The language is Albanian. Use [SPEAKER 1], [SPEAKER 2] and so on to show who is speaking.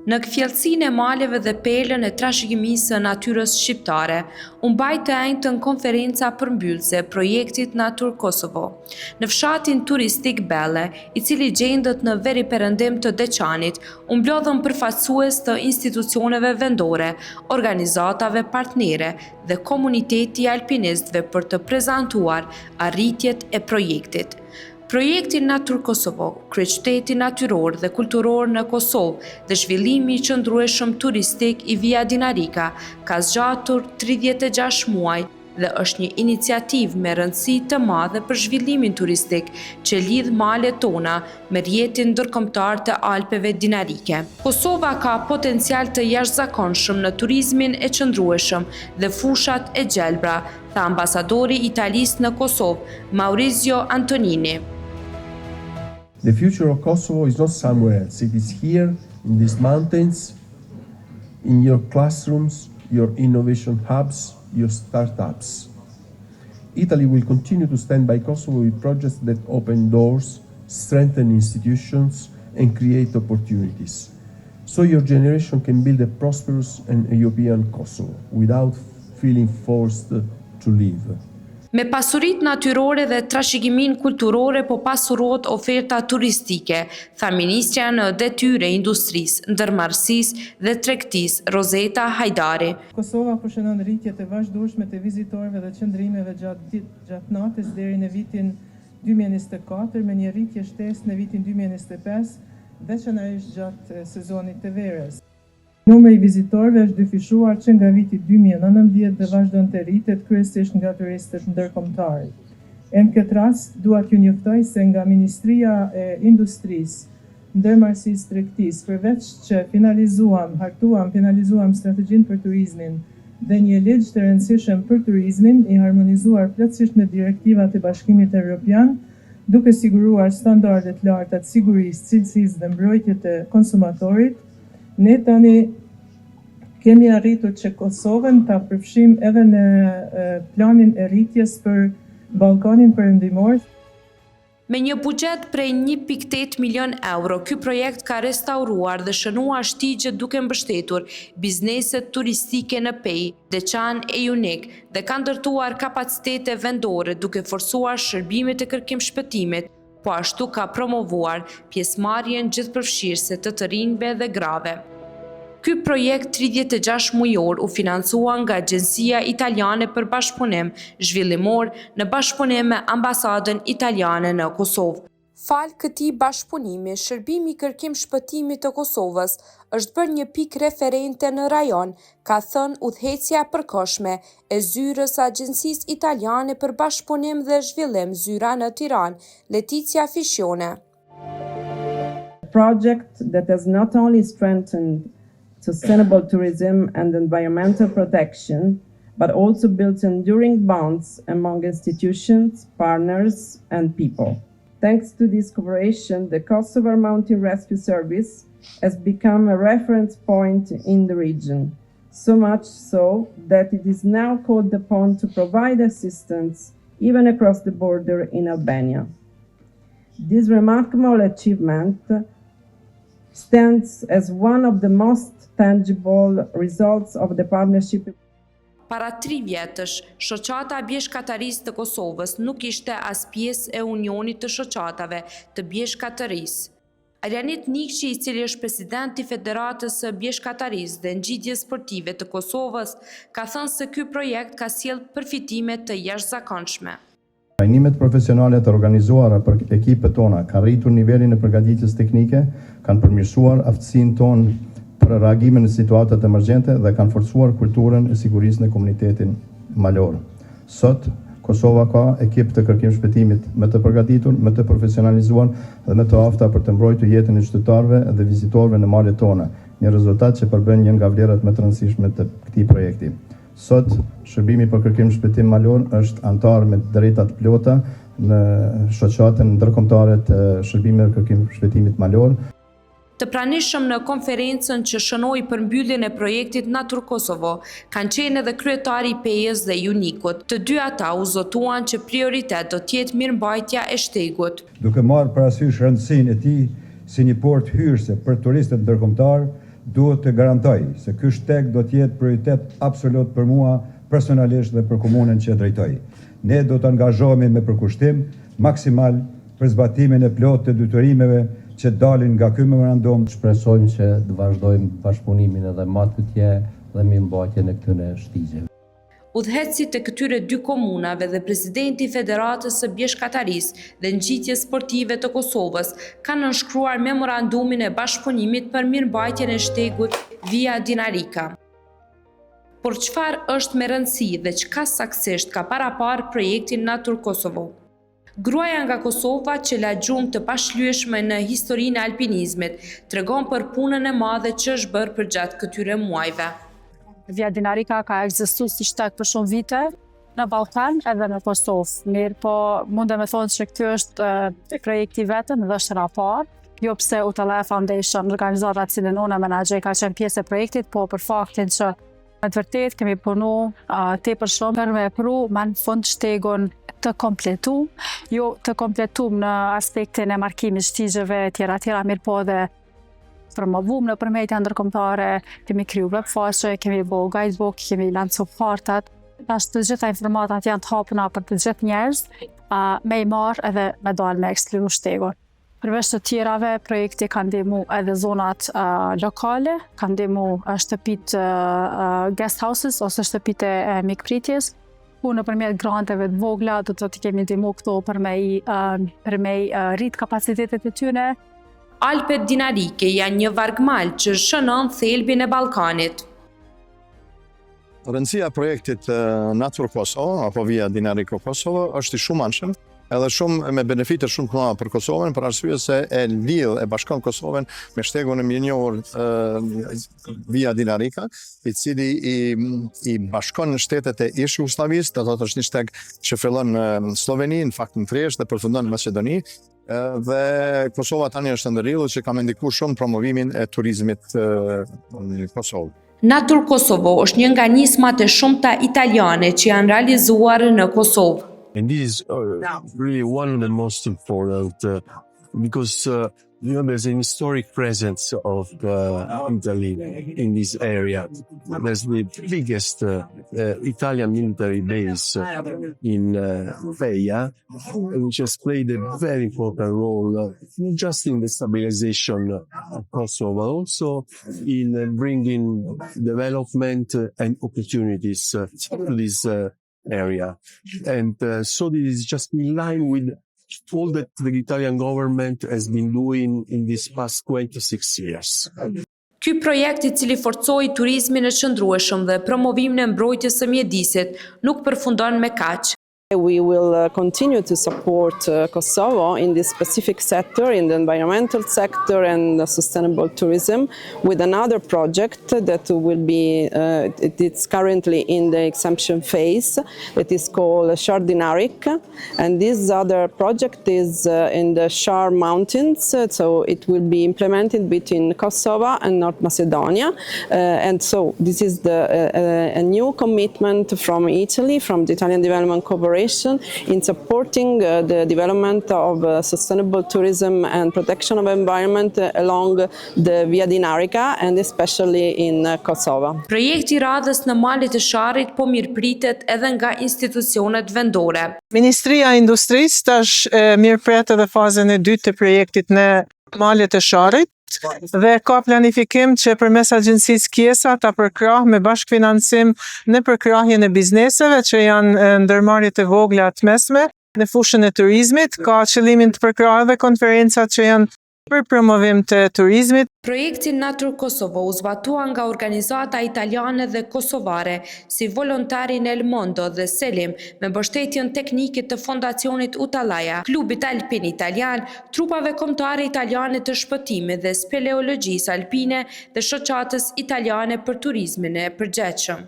[SPEAKER 1] Në këfjellësinë e maleve dhe pelën e trashëgimisë së natyrës shqiptare, u mbajt të enjtën konferenca përmbyllëse projektit Natur Kosovo. Në fshatin turistik Belle, i cili gjendet në veri perëndim të Deçanit, u mblodhën përfaqësues të institucioneve vendore, organizatave partnere dhe komuniteti i alpinistëve për të prezantuar arritjet e projektit. Projekti Natur Kosovo, kryeqyteti natyror dhe kulturor në Kosovë dhe zhvillimi i qëndrueshëm turistik i Via Dinarika ka zgjatur 36 muaj dhe është një iniciativë me rëndësi të madhe për zhvillimin turistik që lidh malet tona me rrjetin ndërkombëtar të Alpeve Dinarike. Kosova ka potencial të jashtëzakonshëm në turizmin e qëndrueshëm dhe fushat e gjelbra, tha ambasadori Italisë në Kosovë, Maurizio Antonini.
[SPEAKER 2] The future of Kosovo is not somewhere else. It is here, in these mountains, in your classrooms, your innovation hubs, your startups. Italy will continue to stand by Kosovo with projects that open doors, strengthen institutions, and create opportunities. So your generation can build a prosperous and European Kosovo without feeling forced to leave.
[SPEAKER 1] Me pasurit natyrore dhe trashëgimin kulturore po pasurohet oferta turistike, tha Ministrja në Detyrë e Industrisë, Ndërmarrësisë dhe Tregtisë Rozeta Hajdari.
[SPEAKER 3] Kosova përshënon rritje të vazhdueshme të vizitorëve dhe qëndrimeve gjatë natës deri në vitin 2024 me një rritje shtesë në vitin 2025, veçanërisht gjatë sezonit të verës. Numri i vizitorëve është dyfishuar që nga viti 2019 dhe vazhdon të rritet kryesisht nga turistët ndërkombëtar. Në këtë rast, dua t'ju njoftoj se nga Ministria e Industrisë, Ndërmarrësisë, Tregtisë, përveç që finalizuam strategjinë për turizmin dhe një ligj të rëndësishëm për turizmin i harmonizuar plotësisht me direktivat e Bashkimit Evropian, duke siguruar standarde të larta të sigurisë, cilësisë dhe mbrojtjes të konsumatorit. Ne tani kemi arritur që Kosovën ta përfshim edhe në planin e rritjes për Ballkanin Perëndimor.
[SPEAKER 1] Me një buxhet prej 1.8 milion euro, ky projekt ka restauruar dhe shënuar shtigjet duke mbështetur bizneset turistike në Pej, Deçan e Junik dhe ka ndërtuar kapacitete vendore duke forcuar shërbimet e kërkimshpëtimit, po ashtu ka promovuar pjesëmarrjen gjithëpërfshirëse të rinjve dhe grave. Ky projekt 36 mujor u financua nga Agjencia Italiane për Bashkëpunim Zhvillimor në bashkëpunim me Ambasadën Italiane në Kosovë. Fal këtij bashkëpunimi, shërbimi i kërkim-shpëtimit të Kosovës është bërë një pikë referente në rajon, ka thënë udhëheqësja e përkohshme e zyrës së Agjencisë Italiane për Bashkëpunim dhe Zhvillim Zyra në Tiranë, Leticia Fiscione.
[SPEAKER 4] A project that has not only strengthened sustainable tourism and environmental protection, but also built enduring bonds among institutions, partners, and people. Thanks to this cooperation, the Kosovo Mountain Rescue Service has become a reference point in the region, so much so that it is now called upon to provide assistance even across the border in Albania. This remarkable achievement stands as one of the most tangible results of the partnership.
[SPEAKER 1] Para 3 vjetësh, shoqata bjeshkatarisë të Kosovës nuk ishte as pjesë e Unionit të shoqatave të bjeshkatarisë. Arjanit Nikçi, i cili është presidenti i Federatës së Bjeshkatarisë dhe Ngjitjes Sportive të Kosovës, ka thënë se ky projekt ka sjellë përfitime të jashtëzakonshme.
[SPEAKER 5] Trajnimet profesionale të organizuara për ekipet tona kanë rritur nivelin e përgatitjes teknike, kanë përmirësuar aftësinë tonë për reagimin në situatat emergjente dhe kanë forcuar kulturën e sigurisë në komunitetin malor. Sot, Kosova ka ekip të kërkim-shpëtimit më të përgatitur, më të profesionalizuar dhe më të afta për të mbrojtur jetën e qytetarëve dhe vizitorëve në malet tona, një rezultat që përbën një nga vlerat më të rëndësishme të këtij projekti. Sot, shërbimi për kërkim-shpëtim malor është antar me drejta të plota në shoqatën ndërkombëtare të shërbimit të kërkim-shpëtimit malor.
[SPEAKER 1] Të pranishëm në konferencën që shënoi përmbylljen e projektit Natur Kosovo, kanë qenë edhe kryetari i Pejës dhe Junikut. Të dy ata u zotuan që prioritet do të jetë mirëmbajtja e shtegut.
[SPEAKER 6] Duke marrë parasysh rëndësinë e tij si një port hyrëse për turistët ndërkombëtar duhet të garantoj se ky shteg do të jetë prioritet absolut për mua personalisht dhe për komunën që drejtoj. Ne do të angazhohemi me përkushtim maksimal për zbatimin e plotë të detyrimeve që dalin nga ky memorandum.
[SPEAKER 7] Shpresojmë që të vazhdojmë bashkëpunimin edhe më tutje dhe mirëmbajtjen e këtyre shtigjeve.
[SPEAKER 1] Udhëhecësit të këtyre dy komunave dhe presidenti i Federatës së Bjeshkatarisë dhe Ngjitjes Sportive të Kosovës kanë nënshkruar memorandumin e bashkëpunimit për mirëmbajtjen e shtegut Via Dinarika. Por çfarë është me rëndësi dhe çka saktësisht ka parapar projektin Natur Kosovo? Gruaja nga Kosova që la gjumë të pashlyeshme në historinë e alpinizmit tregon për punën e madhe që është bërë përgjatë këtyre muajve.
[SPEAKER 8] Via Dinarika ka ekzistuar si shteg për shumë vite në Ballkan edhe në Kosovë. Mirë, po mundem të thonë që ky është projekti vetëm dhe është raport. Jo pse UTL Foundation, organizata e cilën unë menaxhoj, ka qenë pjesë e projektit, po për faktin që me të vërtetë kemi punu tepër shumë për me pru në fund shtegun të kompletuar, jo të kompletuar në aspektin e markimit shtigjeve tjera, mirë po dhe promovuar në përmjetja ndërkombëtare, kemi kriju webfaqe, kemi bërë guidebook, kemi lancuar hartat. Tash të gjitha informatat janë të hapura për të gjithë njerëz, me i marrë edhe me dalë me ekskludu shtegun. Përveç të tjerave, projekti ka ndihmu edhe zonat lokale, ka ndihmu shtëpitë guest houses ose shtëpitë e mikpritjes, ku nëpërmjet granteve të vogla do të kemi ndihmu këto për me rrit kapacitetet e tyre.
[SPEAKER 1] Alpet Dinarike janë një vargmal që shënon thelbin e Ballkanit.
[SPEAKER 5] Rëndësia e projektit Natur Kosovo apo Via Dinarika Kosovo është i shumëanshëm, edhe shumë me benefite shumë të mëdha për Kosovën, për arsye se e lidh e bashkon Kosovën me shtegun e mirënjohur Via Dinarika, i cili i bashkon shtetet e ish Jugosllavisë, do të thotë është një shteg që fillon në Sloveni, në fakt në Trieste dhe përfundon në Maqedoni. Dhe Kosova tani është ndërhidhur që ka më ndikuar shumë promovimin e turizmit në Kosovë.
[SPEAKER 1] Natur Kosovo është një nga nismat e shumta italiane që janë realizuar në Kosovë.
[SPEAKER 9] And this is really one of the most important because there's an historic presence of Italy in this area. There's the biggest Italian military base in Veia, which has played a very important role not just in the stabilization of Kosovo, but also in bringing development and opportunities to this area. And so this is just in line with all that the Italian government has been doing in these past 26 years.
[SPEAKER 1] Ky projekt i cili forcoi turizmin e qëndrueshëm dhe promovimin e mbrojtjes së mjedisit nuk përfundon me kaq.
[SPEAKER 4] We will continue to support Kosovo in this specific sector, in the environmental sector and the sustainable tourism, with another project that will be, it's currently in the exemption phase, that is called Shar Dinarik. And this other project is in the Shar Mountains, so it will be implemented between Kosovo and North Macedonia. And so this is a new commitment from Italy, from the Italian Development Corporation, in supporting the development of sustainable tourism and protection of environment along the Via Dinarika and especially in Kosovo.
[SPEAKER 1] Projekti i radhës në malit e Sharit po mirëpritet edhe nga institucionet vendore.
[SPEAKER 3] Ministria e Industrisë tash mirëpret edhe fazën e dytë të projektit në malet e Sharit dhe ka planifikim që përmes agjencisë Kiesa ta përkrah me bashkëfinancim në përkrahjen e bizneseve që janë ndërmarrje të vogla të mesme në fushën e turizmit, ka qëllimin të përkrahë edhe konferencat që janë për promovim të turizmit.
[SPEAKER 1] Projekti Natur Kosovo u zbatua nga organizata italiane dhe kosovare si volontari në El Mondo dhe Selim me mbështetjen teknike të Fondacionit Utalaja, Klubit Alpin Italian, trupave kombëtare italiane të shpëtimit dhe speleologjisë alpine dhe shoqatës italiane për turizmin e përgjithshëm.